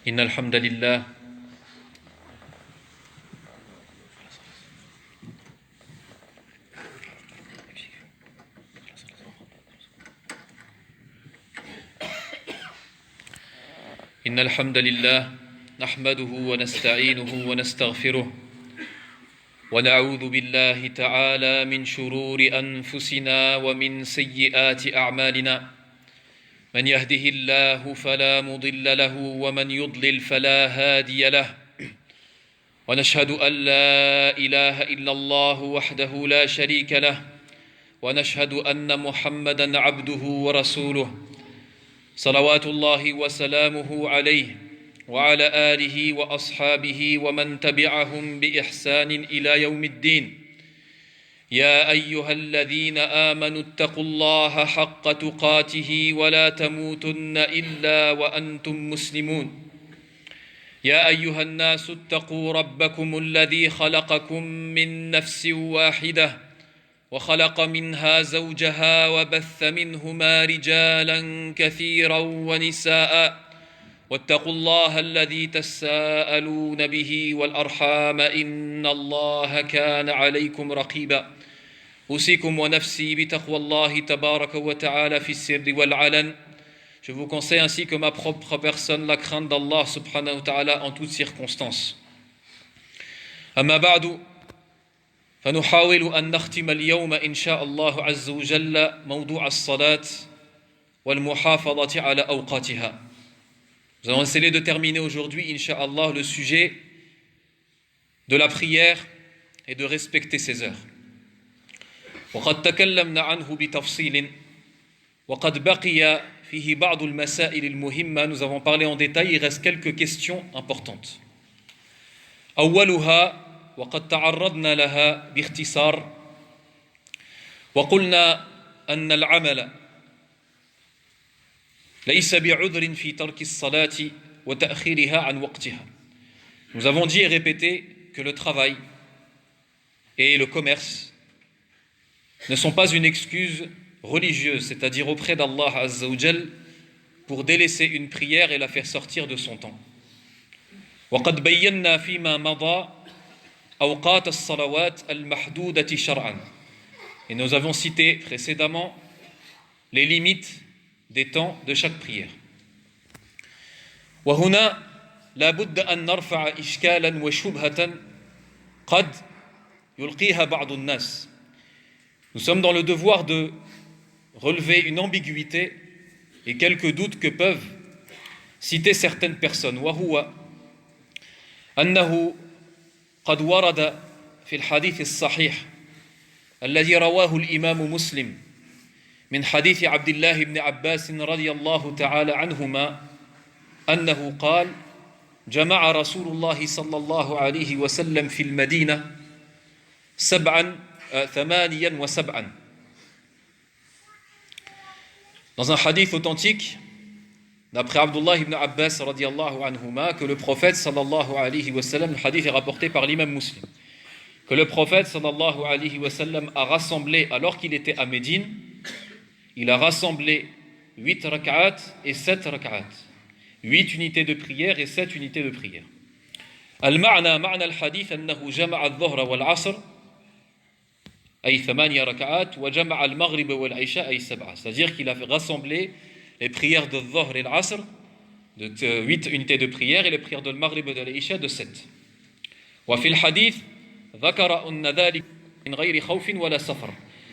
إن الحمد لله إن الحمد لله نحمده ونستعينه ونستغفره ونعوذ بالله تعالى من شرور أنفسنا ومن سيئات أعمالنا من يهده الله فلا مضل له ومن يضلل فلا هادي له ونشهد أن لا إله إلا الله وحده لا شريك له ونشهد أن محمدًا عبده ورسوله صلوات الله وسلامه عليه وعلى آله وأصحابه ومن تبعهم بإحسان إلى يوم الدين يا أيها الذين آمنوا اتقوا الله حق تقاته ولا تموتن إلا وأنتم مسلمون يا أيها الناس اتقوا ربكم الذي خلقكم من نفس واحدة وخلق منها زوجها وبث منهما رجالا كثيرا ونساء واتقوا الله الذي تساءلون به والأرحام إن الله كان عليكم رقيبا أوصيكم ونفسي بتقوى الله تبارك وتعالى في السر والعلن. Je vous conseille ainsi que ma propre personne la crainte d'Allah subhanahu wa ta'ala en toutes circonstances. أما بعد فنحاول أن نختم اليوم إن شاء الله عز وجل موضوع الصلاة والمحافظة على أوقاتها. Nous allons essayer de terminer aujourd'hui, Inch'Allah, le sujet de la prière et de respecter ses heures. وقد تكلمنا عنه بتفصيل وقد بقي فيه بعض المسائل المهمة. Nous avons parlé en détail, il reste quelques questions importantes. أولها وقد تعرضنا لها باختصار وقلنا أن العمل ليس بعذر في ترك الصلاة وتأخيرها عن وقتها. Nous avons dit et répété que le travail et le commerce ne sont pas une excuse religieuse, c'est-à-dire auprès d'Allah Azza wa Jal, pour délaisser une prière et la faire sortir de son temps. وقد بينا فيما مضى أوقات الصلوات المحدودة شرعا. Et nous avons cité précédemment les limites des temps de chaque prière. وهنا لا بد أن نرفع إشكالا وشبهة قد يلقيها بعض الناس. Nous sommes dans le devoir de relever une ambiguïté et quelques doutes que peuvent citer certaines personnes. وهو أنه قد ورد في الحديث الصحيح الذي رواه الإمام مسلم من حديث عبد الله بن عباس رضي الله تعالى عنهما أنه قال جمع رسول الله صلى الله عليه وسلم في المدينة 78. Dans un hadith authentique d'après Abdullah ibn Abbas radiyallahu anhuma, que le prophète sallallahu alayhi wa sallam, le hadith est rapporté par l'imam Muslim, que le prophète sallallahu alayhi wa sallam a rassemblé, alors qu'il était à Médine, il a rassemblé 8 rak'at et 7 rak'at. 8 unités de prière et 7 unités de prière. Al-ma'na, ma'na al-hadith, annahu jama'a al-dhuhra wal-'asr, ay 8 rak'at, wa jama'a al-maghrib wal-'isha, ay 7. C'est-à-dire qu'il a rassemblé les prières de dhuhr et l'asr, de 8 unités de prière, et les prières de maghrib et de l'isha de 7. Wa fi al-hadith, dhakara anna dhalik min ghayri khawfin wala safar.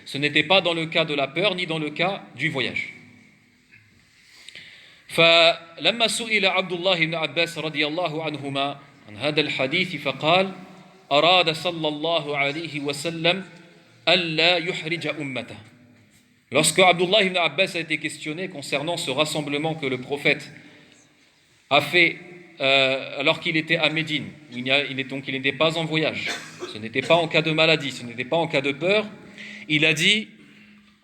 Ce n'était pas dans le cas de la peur ni dans le cas du voyage. فلما سئل عبد الله بن عباس رضي الله عنهما عن هذا الحديث فقال أراد صلى الله عليه وسلم ألا يحرج أمته. Lorsque Abdullah ibn Abbas a été questionné concernant ce rassemblement que le prophète a fait alors qu'il était à Médine, donc il n'était pas en voyage, ce n'était pas en cas de maladie, ce n'était pas en cas de peur, il a dit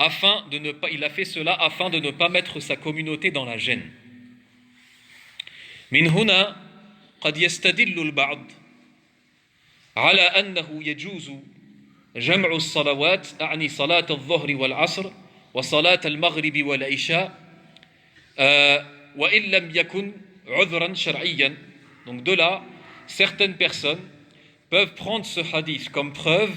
il a fait cela afin de ne pas mettre sa communauté dans la gêne. من هنا قد يستدل البعض على أنه يجوز جمع الصلوات أعني صلاة الظهر والعصر وصلاة المغرب والعشاء وإن لم يكن 'udhran shar'iyyan. Donc de là, certaines personnes peuvent prendre ce hadith comme preuve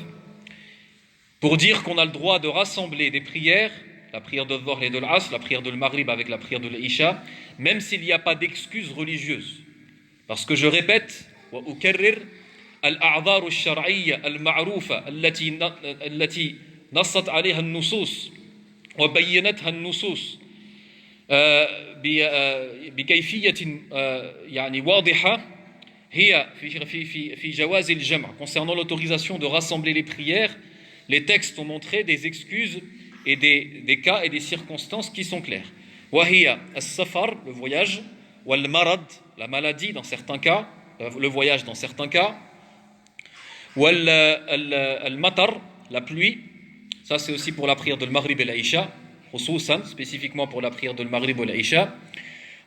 pour dire qu'on a le droit de rassembler des prières, la prière de Dhuhr et de l'Asr, la prière de l'Maghrib avec la prière de l'Isha, même s'il n'y a pas d'excuse religieuse. Parce que je répète, وأكرر الأعذار الشرعية المعروفة التي نصت عليها النصوص وبينتها النصوص بكيفية يعني واضحة هي في جواز الجمع. Concernant l'autorisation de rassembler les prières, les textes ont montré des excuses et des cas et des circonstances qui sont clairs. وهي السفر, le voyage, والمرض, la maladie dans certains cas, le voyage dans certains cas, والمطر, la pluie, ça c'est aussi pour la prière de l'Maghrib et l'Aïcha, spécifiquement pour la prière de l'Maghrib et l'Aïcha,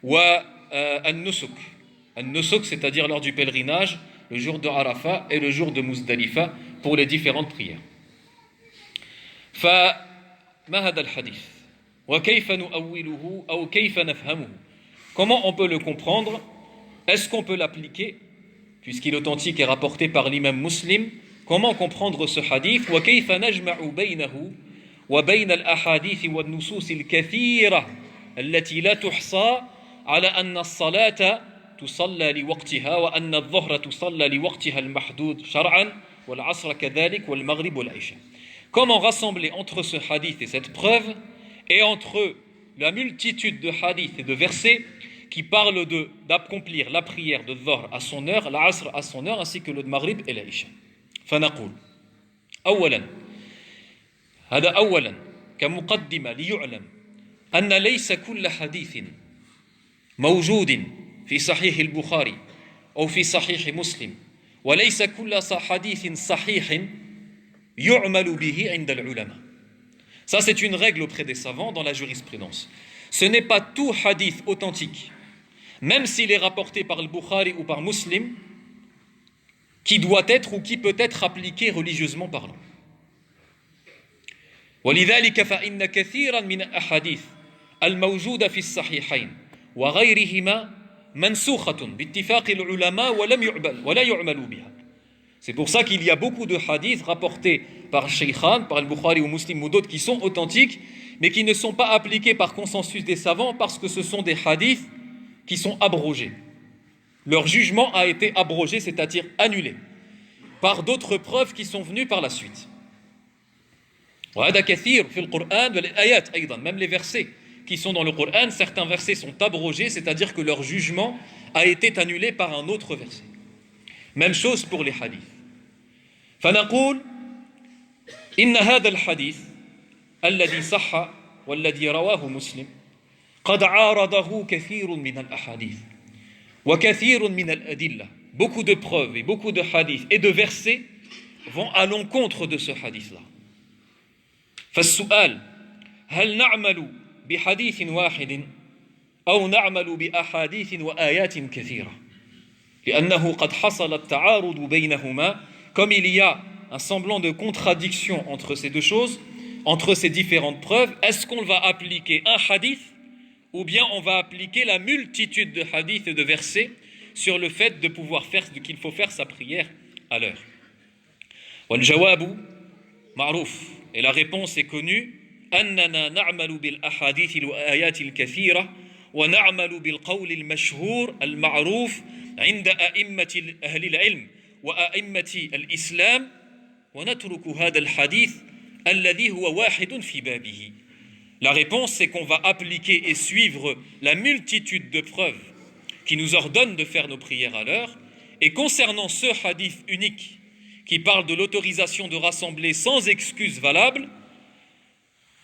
والنسك, النسك, c'est-à-dire lors du pèlerinage, le jour de Arafat et le jour de Muzdalifa pour les différentes prières. فما هذا الحديث وكيف نؤوله أو كيف نفهمه. Comment on peut le comprendre? Est-ce qu'on peut l'appliquer? Puisqu'il est authentique et rapporté par l'imam Muslim, comment comprendre ce hadith? وكيف نجمع بينه وبين الأحاديث والنصوص الكثيرة التي لا تحصى على أن الصلاة تصلى لوقتها وأن الظهر تصلى لوقتها المحدود شرعا والعصر كذلك والمغرب والعشاء. Comment rassembler entre ce hadith et cette preuve et entre la multitude de hadiths et de versets qui parlent d'accomplir la prière de Dhuhr à son heure, l'Asr à son heure, ainsi que le Maghrib et l'Aïcha. فنقول أولا هذا أولا كمقدمة ليعلم أن ليس كل حديث موجود في صحيح البخاري أو في صحيح مسلم وليس كل حديث صحيح يعمل به عند العلماء. Ça c'est une règle auprès des savants dans la jurisprudence. Ce n'est pas tout hadith authentique, même s'il est rapporté par le Bukhari ou par Muslim, qui doit être ou qui peut être appliqué religieusement parlant. ولذلك فإن كثيرا من الأحاديث الموجودة في الصحيحين وغيرهما منسوخة باتفاق العلماء ولا يعمل بها. C'est pour ça qu'il y a beaucoup de hadiths rapportés par Shaykhan, par le Bukhari ou Muslim ou d'autres qui sont authentiques, mais qui ne sont pas appliqués par consensus des savants parce que ce sont des hadiths qui sont abrogés. Leur jugement a été abrogé, c'est-à-dire annulé, par d'autres preuves qui sont venues par la suite. وهذا كثير في القرآن والآيات أيضا, même les versets qui sont dans le Coran, certains versets sont abrogés, c'est-à-dire que leur jugement a été annulé par un autre verset. Même chose pour les hadiths. فنقول إن هذا الحديث الذي صح والذي رواه مسلم قد عارضه كثير من الأحاديث وكثير من الأدلة. Beaucoup de preuves et beaucoup de hadiths et de versets vont à l'encontre de ce hadith-là. فالسؤال هل نعمل بحديث واحد أو نعمل بأحاديث وآيات كثيرة لأنه قد حصل التعارض بينهما, comme il y a un semblant de contradiction entre ces deux choses, entre ces différentes preuves. Est-ce qu'on va appliquer un hadith ou bien on va appliquer la multitude de hadiths et de versets sur le fait de pouvoir faire, qu'il faut faire sa prière à l'heure? والجواب معروف, et la réponse est connue, أننا نعمل بالأحاديث والآيات الكثيرة ونعمل بالقول المشهور المعروف عند أئمة أهل العلم وأئمة الإسلام ونترك هذا الحديث الذي هو واحد في بابه. La réponse, c'est qu'on va appliquer et suivre la multitude de preuves qui nous ordonnent de faire nos prières à l'heure. Et concernant ce hadith unique qui parle de l'autorisation de rassembler sans excuse valable,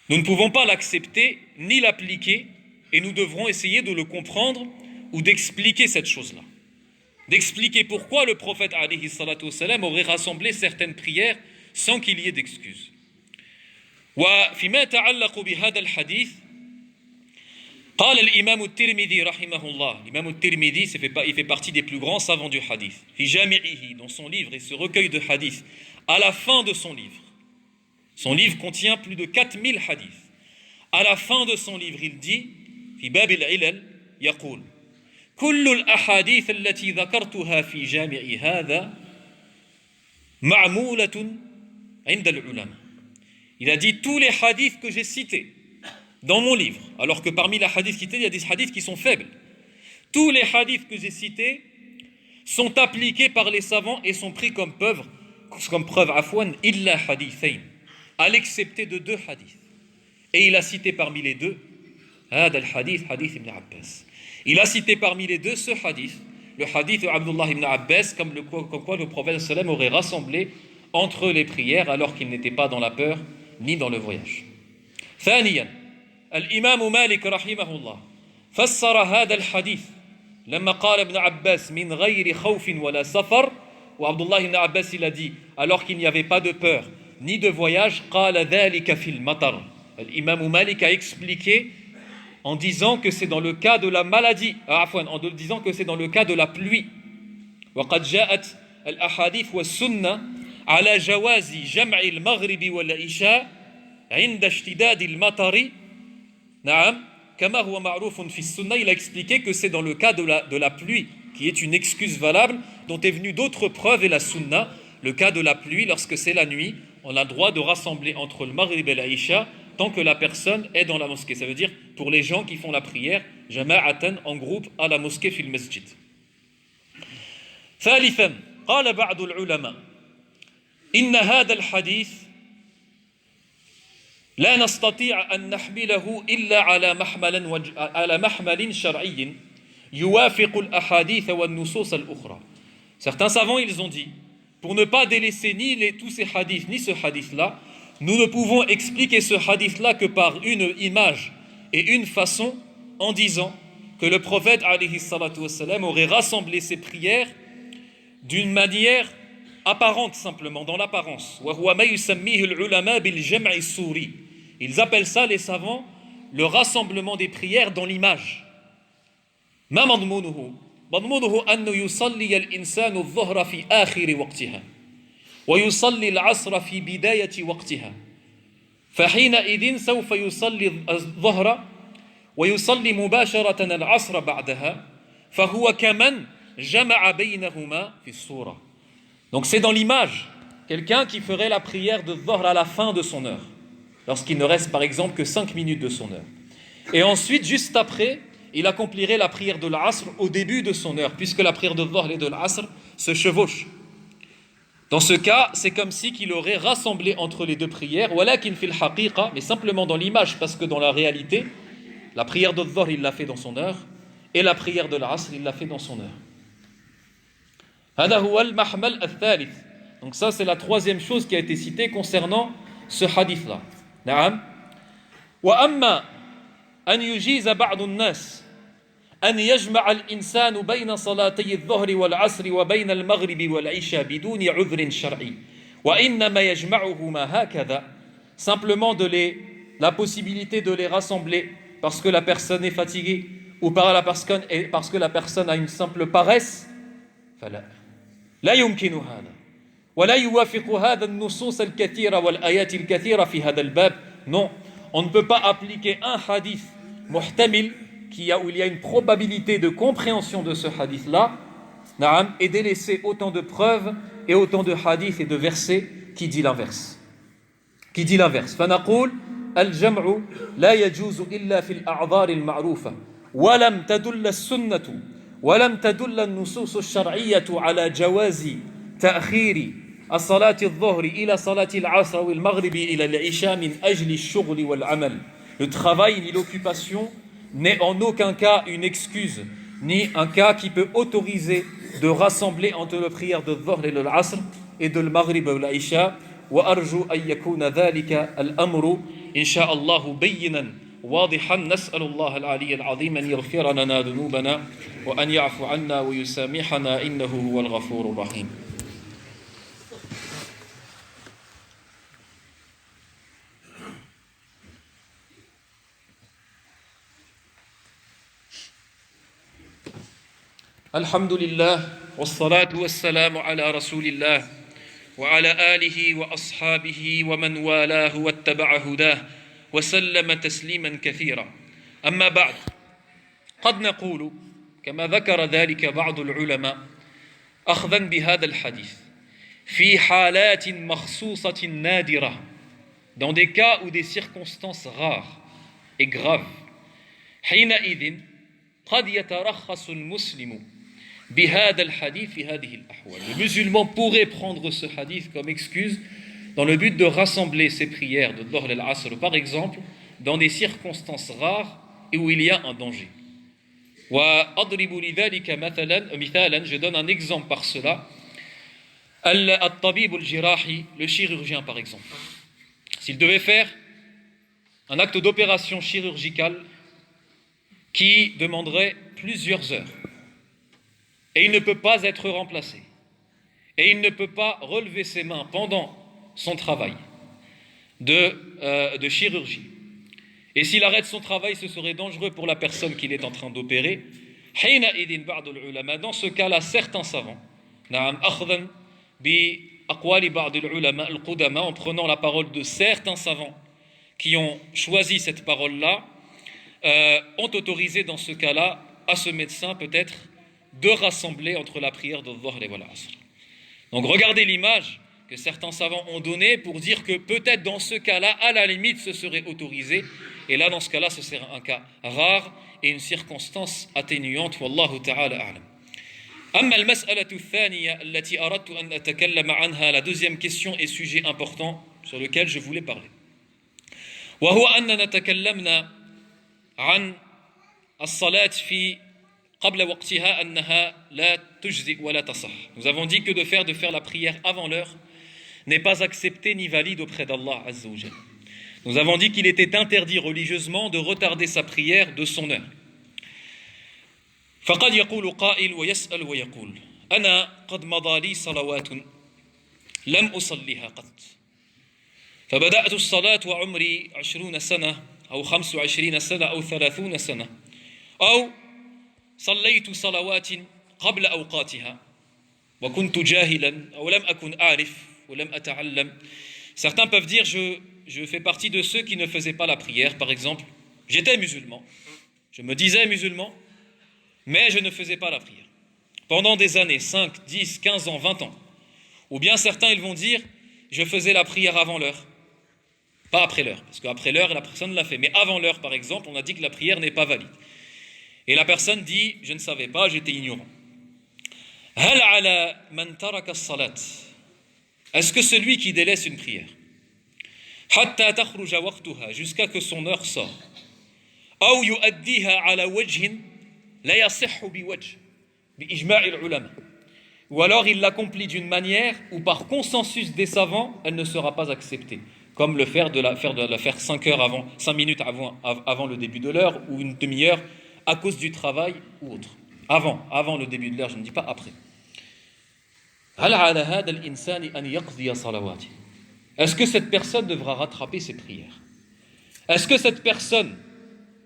nous ne pouvons pas l'accepter ni l'appliquer, et nous devrons essayer de le comprendre ou d'expliquer cette chose-là. D'expliquer pourquoi le prophète alayhi salatu wassalam aurait rassemblé certaines prières sans qu'il y ait d'excuses. وفيما يتعلق بهذا الحديث قال الإمام الترمذي رحمه الله. L'imam al-Tirmidhi, il fait partie des plus grands savants du hadith. في جامعه, dans son livre et ce recueil de hadith, à la fin de son livre. Son livre contient plus de 4000 hadiths. À la fin de son livre, il dit في باب العلل يقول كل الأحاديث التي ذكرتها في جامع هذا معمولة عند العلماء. Il a dit tous les hadiths que j'ai cités dans mon livre, alors que parmi les hadiths cités, il y a des hadiths qui sont faibles. Tous les hadiths que j'ai cités sont appliqués par les savants et sont pris comme preuve afwan, illa hadithain, à l'excepté de 2 hadiths. Et il a cité parmi les 2, هذا الحديث حديث ابن عباس. Il a cité parmi les 2 ce hadith, le hadith de Abdullah ibn Abbas, comme quoi le prophète sallam aurait rassemblé entre les prières alors qu'il n'était pas dans la peur ni dans le voyage. ثانيا الإمام مالك رحمه الله فسر هذا الحديث لما قال ابن عباس من غير خوف ولا سفر, ou Abdullah ibn Abbas il a dit alors qu'il n'y avait pas de peur ni de voyage, قال ذلك في المطر. L'imam Malik a expliqué en disant que c'est dans le cas de la maladie, en disant que c'est dans le cas de la pluie. وقد جاءت الأحاديث والسنة على جواز جمع المغرب والعشاء عند اشتداد المطر. نعم كما هو معروف في السنة. Il a expliqué que c'est dans le cas de la pluie qui est une excuse valable dont est venue d'autres preuves et la sunna. Le cas de la pluie, lorsque c'est la nuit, on a le droit de rassembler entre le maghrib et l'isha tant que la personne est dans la mosquée. Ça veut dire pour les gens qui font la prière jama'atan en groupe à la mosquée fil masjid. ثالثا قال بعض العلماء إن هذا الحديث لا نستطيع أن نحمله إلا على محمل شرعي يوافق الأحاديث والنصوص الأخرى. Certains savants ils ont dit pour ne pas délaisser ni tous ces hadiths ni ce hadith-là, nous ne pouvons expliquer ce hadith-là que par une image et une façon en disant que le prophète alayhi salatu wassalam aurait rassemblé ses prières d'une manière apparente simplement, dans l'apparence. Ils appellent ça, les savants, le rassemblement des prières dans l'image. ما مضمونه؟ مضمونه أن يصلي الإنسان الظهر في آخر وقتها ويصلي العصر في بداية وقتها فحينئذ سوف يصلي الظهر ويصلي مباشرة العصر بعدها فهو كمن جمع بينهما في الصورة. Donc c'est dans l'image, quelqu'un qui ferait la prière de Dhuhr à la fin de son heure, lorsqu'il ne reste par exemple que 5 minutes de son heure. Et ensuite, juste après, il accomplirait la prière de l'Asr au début de son heure, puisque la prière de Dhuhr et de l'Asr se chevauchent. Dans ce cas, c'est comme si qu'il aurait rassemblé entre les 2 prières, walakin fil haqiqa, mais simplement dans l'image, parce que dans la réalité, la prière de Dhuhr, il l'a fait dans son heure, et la prière de l'Asr, il l'a fait dans son heure. هذا هو المحمل الثالث. Donc ça c'est la 3e chose qui a été citée concernant ce hadith là. نعم. وأما أن يجيز بعض الناس أن يجمع الإنسان بين صلاتي الظهر والعصر وبين المغرب والعشاء بدون عذر شرعي وإنما يجمعهما هكذا, simplement la possibilité de les rassembler parce que la personne est fatiguée ou parce que la personne a une simple paresse, فلا لا يمكن هذا ولا يوافق هذا النصوص الكثيرة والآيات الكثيرة في هذا الباب. Non, on ne peut pas appliquer un hadith muhtamil où il y a une probabilité de compréhension de ce hadith-là et délaisser autant de preuves et autant de hadiths et de versets qui dit l'inverse. فنقول الجمع لا يجوز إلا في الأعذار المعروفة ولم تدل السنة ولم تدل النصوص الشرعية على جواز تأخير الصلاة الظهر إلى صلاة العصر والمغرب إلى العشاء من أجل الشغل والعمل. Le travail ni l'occupation n'est en aucun cas une excuse, ni un cas qui peut autoriser de rassembler entre la prière de Dhuhr et de l'Asr et de l'Maghrib et de l'Isha. وأرجو أن يكون ذلك الأمر إن شاء الله بينا واضحا. نسأل الله العلي العظيم أن يغفر لنا ذنوبنا وأن يعفو عنا ويسامحنا إنه هو الغفور الرحيم. الحمد لله والصلاة والسلام على رسول الله وعلى آله وأصحابه ومن والاه واتبع هداه وسلم تسليما كثيرا. أما بعد قد نقول كما ذكر ذلك بعض العلماء أخذا بهذا الحديث في حالات مخصوصة نادرة dans des cas ou des circonstances rares et graves حينئذ قد يترخص المسلم بهذا الحديث في هذه الأحوال. Le musulman pourrait prendre ce hadith comme excuse dans le but de rassembler ses prières de Dhuhr al-Asr par exemple dans des circonstances rares et où il y a un danger. وأضرب لذلك مثالا, je donne un exemple par cela. الطبيب الجراحي, le chirurgien par exemple. S'il devait faire un acte d'opération chirurgicale qui demanderait plusieurs heures, et il ne peut pas être remplacé, et il ne peut pas relever ses mains pendant son travail de chirurgie, et s'il arrête son travail, ce serait dangereux pour la personne qu'il est en train d'opérer. Dans ce cas-là, certains savants, en prenant la parole de certains savants qui ont choisi cette parole-là, ont autorisé dans ce cas-là à ce médecin peut-être de rassembler entre la prière de Dhuhr et l'Asr. Donc regardez l'image que certains savants ont donnée pour dire que peut-être dans ce cas-là, à la limite, ce serait autorisé. Et là, dans ce cas-là, ce serait un cas rare et une circonstance atténuante. Wallahu ta'ala a'lam. أما المسألة الثانية التي أردت أن أتكلم عنها, la deuxième question et sujet important sur lequel je voulais parler. وهو أننا تكلمنا عن الصلاة في قبل وقتها أنها لا تجزئ ولا تصح. Nous avons dit que de faire la prière avant l'heure n'est pas accepté ni valide auprès d'Allah Azza wa Jalla. Nous avons dit qu'il était interdit religieusement de retarder sa prière de son heure. فقد يقول قائل ويسأل ويقول أنا قد مضى لي صلوات لم أصليها قط فبدأت الصلاة وعمري 20 سنة أو 25 سنة أو 30 سنة أو صليت صلوات قبل أوقاتها وكنت جاهلا أو لم أكن أعرف ولم أتعلم. Certains peuvent dire je fais partie de ceux qui ne faisaient pas la prière, par exemple. J'étais musulman, je me disais musulman, mais je ne faisais pas la prière. Pendant des années, 5, 10, 15 ans, 20 ans. Ou bien certains, ils vont dire, je faisais la prière avant l'heure. Pas après l'heure, parce qu'après l'heure, la personne l'a fait. Mais avant l'heure, par exemple, on a dit que la prière n'est pas valide. Et la personne dit, je ne savais pas, j'étais ignorant. هل على من ترك الصلاة, est-ce que celui qui délaisse une prière, حتى تخرج وقتها, jusqu'à que son heure sort, أو يؤديها على وجه لا يصح بوجه بإجماع العلماء, ou alors il l'accomplit d'une manière où par consensus des savants elle ne sera pas acceptée, comme le faire de la faire 5 minutes avant le début de l'heure, ou une demi-heure à cause du travail ou autre. Avant le début de l'heure, je ne dis pas après. هل على هذا الإنسان أن يقضي صلواته, est-ce que cette personne devra rattraper ses prières? Est-ce que cette personne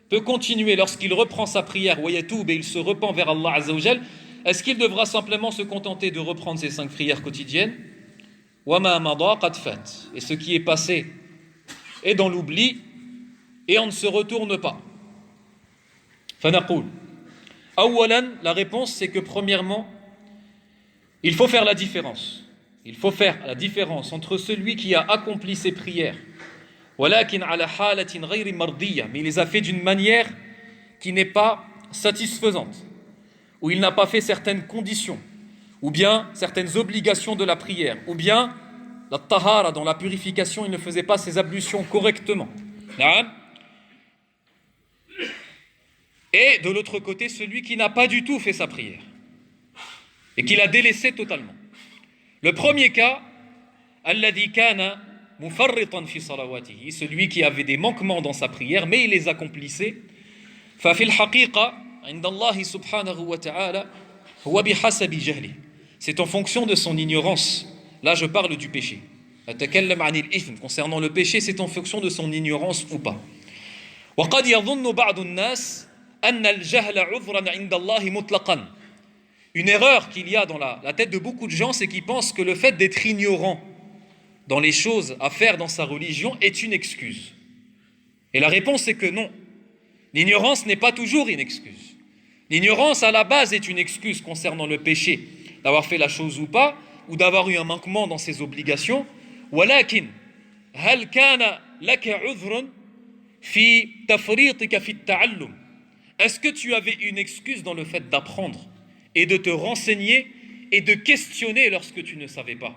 peut continuer lorsqu'il reprend sa prière, et il se repent vers Allah Azza wa Jal, est-ce qu'il devra simplement se contenter de reprendre ses 5 prières quotidiennes? Et ce qui est passé est dans l'oubli et on ne se retourne pas. La réponse, c'est que premièrement, il faut faire la différence. Il faut faire la différence entre celui qui a accompli ses prières, mais il les a fait d'une manière qui n'est pas satisfaisante, où il n'a pas fait certaines conditions, ou bien certaines obligations de la prière, ou bien la tahara, dans la purification, il ne faisait pas ses ablutions correctement. Et de l'autre côté, celui qui n'a pas du tout fait sa prière et qui l'a délaissé totalement. Le premier cas, alladhi kana mufarritan fi salawatihi, celui qui avait des manquements dans sa prière mais il les accomplissait. Fa fil haqiqa inda Allah subhanahu wa ta'ala huwa bihasabi jahli, c'est en fonction de son ignorance. Là je parle du péché. Atakallam anil ithm, concernant le péché, c'est en fonction de son ignorance ou pas. Wa qad yadhunnu ba'd an-nas anna al-jahla 'udhran 'inda Allah mutlaqan. Une erreur qu'il y a dans la tête de beaucoup de gens, c'est qu'ils pensent que le fait d'être ignorant dans les choses à faire dans sa religion est une excuse. Et la réponse est que non. L'ignorance n'est pas toujours une excuse. L'ignorance à la base est une excuse concernant le péché, d'avoir fait la chose ou pas, ou d'avoir eu un manquement dans ses obligations. ولكن هل كان لك عذر في تفريطك في التعلم? Est-ce que tu avais une excuse dans le fait d'apprendre et de te renseigner et de questionner lorsque tu ne savais pas?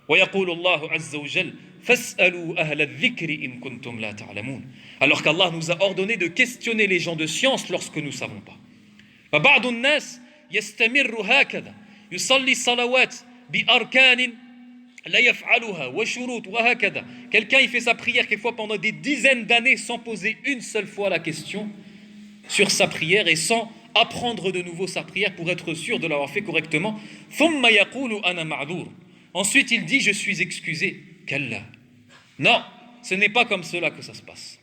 ويقول الله عز وجل فاسألوا أهل الذكر إن كنتم لا تعلمون. Alors qu'Allah nous a ordonné de questionner les gens de science lorsque nous ne savons pas. فبعض الناس يستمر هكذا يصلي الصلوات بأركان لا يفعلها وشروط وهكذا. Quelqu'un il fait sa prière quelquefois pendant des dizaines d'années sans poser une seule fois la question sur sa prière et sans apprendre de nouveau sa prière pour être sûr de l'avoir fait correctement. ثم يقول أنا معذور. Ensuite il dit je suis excusé. كلا. Non, ce n'est pas comme cela que ça se passe.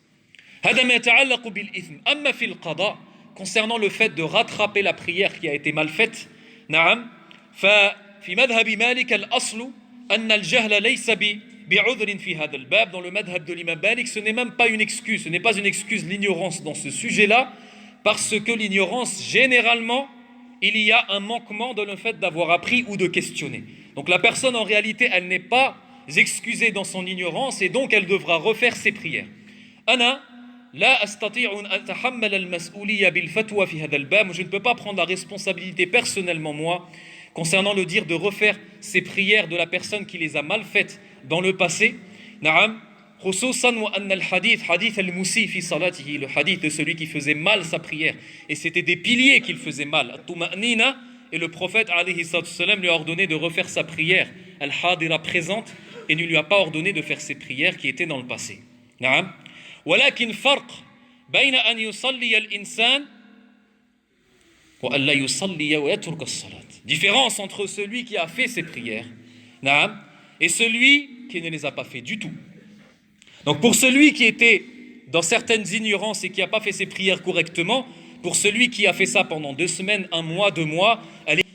هذا ما يتعلق بالإثم. أما في القضاء concernant le fait de rattraper la prière qui a été mal faite, نعم ففي مذهب مالك الأصل أن الجهل ليس بعذر في هذا الباب. Dans le madhab de l'imam Malik, ce n'est même pas une excuse, ce n'est pas une excuse l'ignorance dans ce sujet-là, parce que l'ignorance, généralement, il y a un manquement dans le fait d'avoir appris ou de questionner. Donc la personne, en réalité, elle n'est pas excusée dans son ignorance et donc elle devra refaire ses prières. أنا لا أستطيع أن أتحمل المسؤولية بالفتوى في هذا الباب. Je ne peux pas prendre la responsabilité personnellement, moi, concernant le dire de refaire ces prières de la personne qui les a mal faites dans le passé. نعم خصوصا وأن الحديث حديث المسيء في صلاته, le hadith de celui qui faisait mal sa prière, et c'était des piliers qu'il faisait mal, الطمأنينة, et le prophète alayhi salam lui a ordonné de refaire sa prière al-hadira présente et ne lui a pas ordonné de faire ses prières qui étaient dans le passé. نعم ولكن فرق بين أن يصلي الإنسان وأن لا يصلي ويترك الصلاة. Différence entre celui qui a fait ses prières, نعم, et celui qui ne les a pas fait du tout. Donc pour celui qui était dans certaines ignorances et qui n'a pas fait ses prières correctement, pour celui qui a fait ça pendant 2 semaines, 1 mois, 2 mois,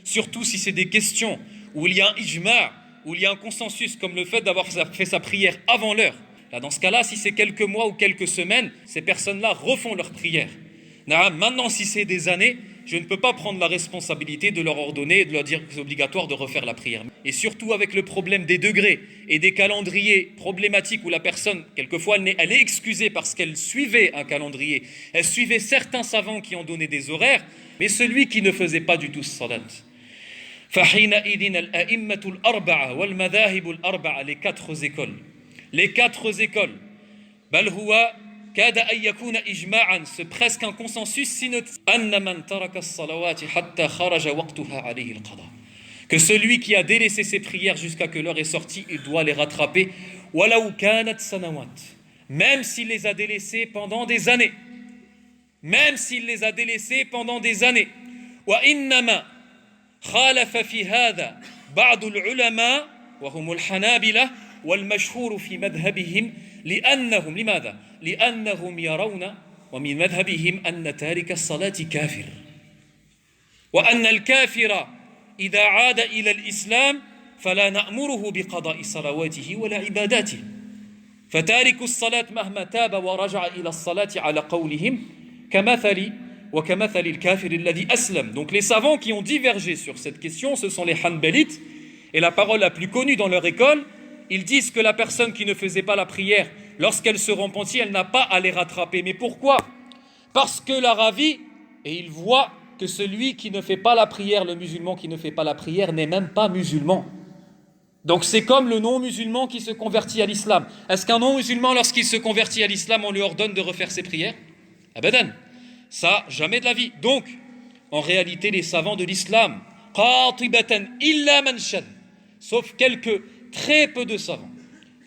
surtout si c'est des questions où il y a un ijma', où il y a un consensus comme le fait d'avoir fait sa prière avant l'heure. Là, dans ce cas-là, si c'est quelques mois ou quelques semaines, ces personnes-là refont leur prière. Maintenant, si c'est des années, je ne peux pas prendre la responsabilité de leur ordonner et de leur dire que c'est obligatoire de refaire la prière. Et surtout avec le problème des degrés et des calendriers problématiques où la personne, quelquefois, elle est excusée parce qu'elle suivait un calendrier, elle suivait certains savants qui ont donné des horaires, mais celui qui ne faisait pas du tout ce salat. فحينئذ الأئمة الأربعة والمذاهب الأربعة, les 4 écoles, بل هو كاد أن يكون إجماعا, c'est presque un consensus أن من ترك الصلوات حتى خرج وقتها عليه القضاء, que celui qui a délaissé ses prières jusqu'à que l'heure est sortie, il doit les rattraper, ولو كانت سنوات, même s'il les a délaissées pendant des années, وإنما خالف في هذا بعض العلماء وهم الحنابلة والمشهور في مذهبهم لأنهم لماذا؟ لأنهم يرون ومن مذهبهم أن تارك الصلاة كافر, وأن الكافر إذا عاد إلى الإسلام فلا نأمره بقضاء صلواته ولا عباداته, فتارك الصلاة مهما تاب ورجع إلى الصلاة على قولهم كمثل الكافر الذي أسلم. Donc les savants qui ont divergé sur cette question, ce sont les Hanbalites, et la parole la plus connue dans leur école, ils disent que la personne qui ne faisait pas la prière, lorsqu'elle se repentit, elle n'a pas à les rattraper. Mais pourquoi? Parce que la ravi, et il voit que celui qui ne fait pas la prière, le musulman qui ne fait pas la prière, n'est même pas musulman. Donc c'est comme le non-musulman qui se convertit à l'islam. Est-ce qu'un non-musulman, lorsqu'il se convertit à l'islam, on lui ordonne de refaire ses prières? Abadan. Ça, jamais de la vie. Donc, en réalité, les savants de l'islam, qatibatan illa man shad, sauf quelques très peu de savants,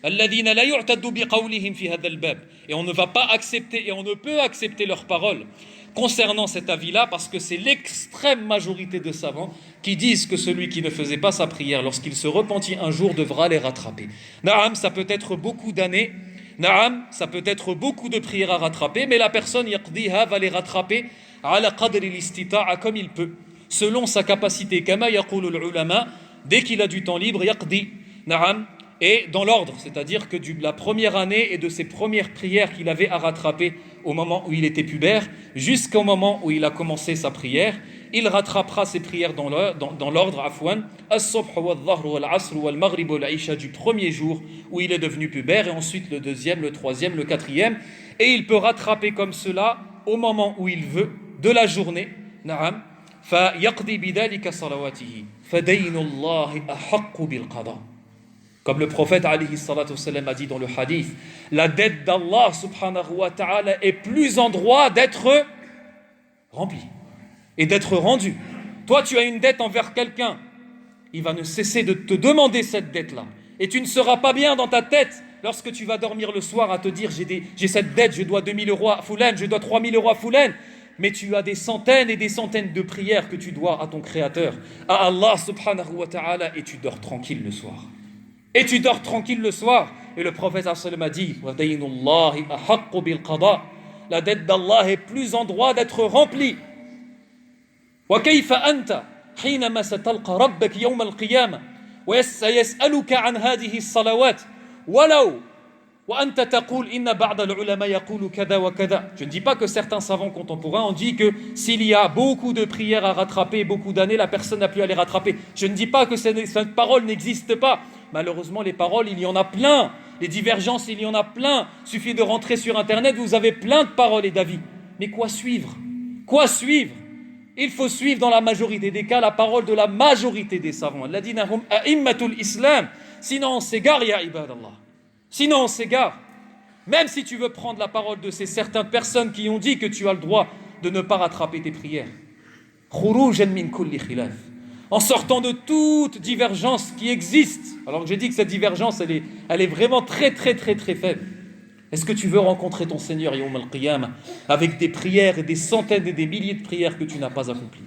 alladhina la yu'taddu biqawlihim fi hadha al-bab, et on ne va pas accepter et on ne peut accepter leurs paroles concernant cet avis-là, parce que c'est l'extrême majorité de savants qui disent que celui qui ne faisait pas sa prière lorsqu'il se repentit un jour devra les rattraper. Naam, ça peut être beaucoup d'années, naam, ça peut être beaucoup de prières à rattraper, mais la personne yaqdiha va les rattraper ala qadri l'istita'a, comme il peut, selon sa capacité. Kama yaqulu al-ulama, dès qu'il a du temps libre, yaqdi, naam, et dans l'ordre, c'est-à-dire que de la première année et de ses premières prières qu'il avait à rattraper au moment où il était pubère, jusqu'au moment où il a commencé sa prière. Il rattrapera ses prières dans l'ordre, afwan, as-subh wal-dhahr wal-asr wal-maghrib wal-isha du premier jour où il est devenu pubère, et ensuite le deuxième, le troisième, le quatrième. Et il peut rattraper comme cela au moment où il veut de la journée. Na'am. فَيَقْضِي بِذَلِكَ صَلَوَاتِهِ فَدَيْنُ اللَّهِ أَحَقُّ بِالْقَضَاءِ. Comme le prophète alayhi salatu wassalam a dit dans le hadith, la dette d'Allah subhanahu wa ta'ala est plus en droit d'être remplie et d'être rendue. Toi, tu as une dette envers quelqu'un, il va ne cesser de te demander cette dette-là. Et tu ne seras pas bien dans ta tête lorsque tu vas dormir le soir à te dire j'ai cette dette, je dois 2000 euros à Foulen, je dois 3000 euros à Foulen. Mais tu as des centaines et des centaines de prières que tu dois à ton Créateur, à Allah subhanahu wa ta'ala, et tu dors tranquille le soir. Et tu dors tranquille le soir. Et le prophète sallallahu alayhi wa sallam a dit, la dette d'Allah est plus en droit d'être remplie. وكيف أنت حينما ستلقى ربك يوم القيامة وسيسألك عن هذه الصلوات ولو وأنت تقول إن بعض العلماء يقول كذا وكذا. Je ne dis pas que certains savants contemporains ont dit que s'il y a beaucoup de prières à rattraper, beaucoup d'années, la personne n'a plus à les rattraper. Je ne dis pas que cette parole n'existe pas. Malheureusement, les paroles, il y en a plein. Les divergences, il y en a plein. Il suffit de rentrer sur Internet, vous avez plein de paroles et d'avis. Mais quoi suivre? Quoi suivre? Il faut suivre dans la majorité des cas la parole de la majorité des savants. Alladhina hum a'immatul islam. Sinon on s'égare, ya ibadallah. Sinon on s'égare. Même si tu veux prendre la parole de ces certaines personnes qui ont dit que tu as le droit de ne pas rattraper tes prières. Khurujan min kulli khilaf. En sortant de toute divergence qui existe. Alors que j'ai dit que cette divergence, elle est vraiment très très très très faible. Est-ce que tu veux rencontrer ton Seigneur Yawm al-Qiyamah avec des prières et des centaines et des milliers de prières que tu n'as pas accomplies?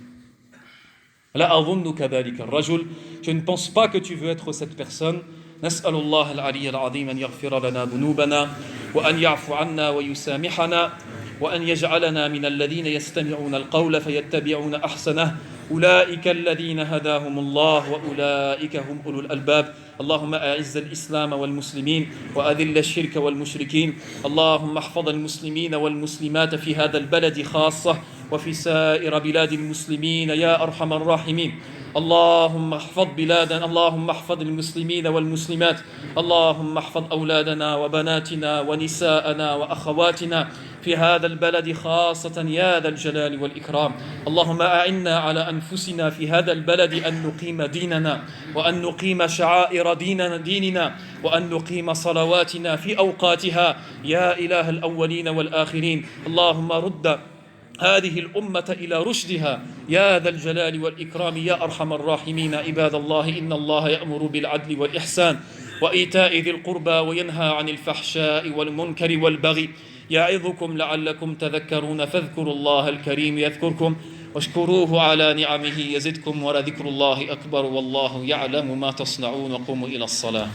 La adhunnu kadhalika ar-rajul. Je ne pense pas que tu veux être cette personne. نسأل الله العلي العظيم أن يغفر لنا ذنوبنا وأن يعفو عنا ويسامحنا وأن يجعلنا من الذين يستمعون القول فيتبعون أحسنه أولئك الذين هداهم الله وأولئك هم أولو الألباب. اللهم أعز الإسلام والمسلمين وأذل الشرك والمشركين. اللهم احفظ المسلمين والمسلمات في هذا البلد خاصة وفي سائر بلاد المسلمين يا أرحم الراحمين. اللهم احفظ بلادنا، اللهم احفظ المسلمين والمسلمات، اللهم احفظ أولادنا وبناتنا ونساءنا وأخواتنا في هذا البلد خاصة يا ذا الجلال والإكرام. اللهم أعنا على أنفسنا في هذا البلد أن نقيم ديننا وأن نقيم شعائر ديننا وأن نقيم صلواتنا في أوقاتها يا إله الأولين والآخرين. اللهم رد هذه الأمة إلى رشدها يا ذا الجلال والإكرام يا أرحم الراحمين. عباد الله إن الله يأمر بالعدل والإحسان وإيتاء ذي القربى وينهى عن الفحشاء والمنكر والبغي يعظكم لعلكم تذكرون. فاذكروا الله الكريم يذكركم واشكروه على نعمه يزدكم ولذكر الله أكبر والله يعلم ما تصنعون. وقوموا إلى الصلاة.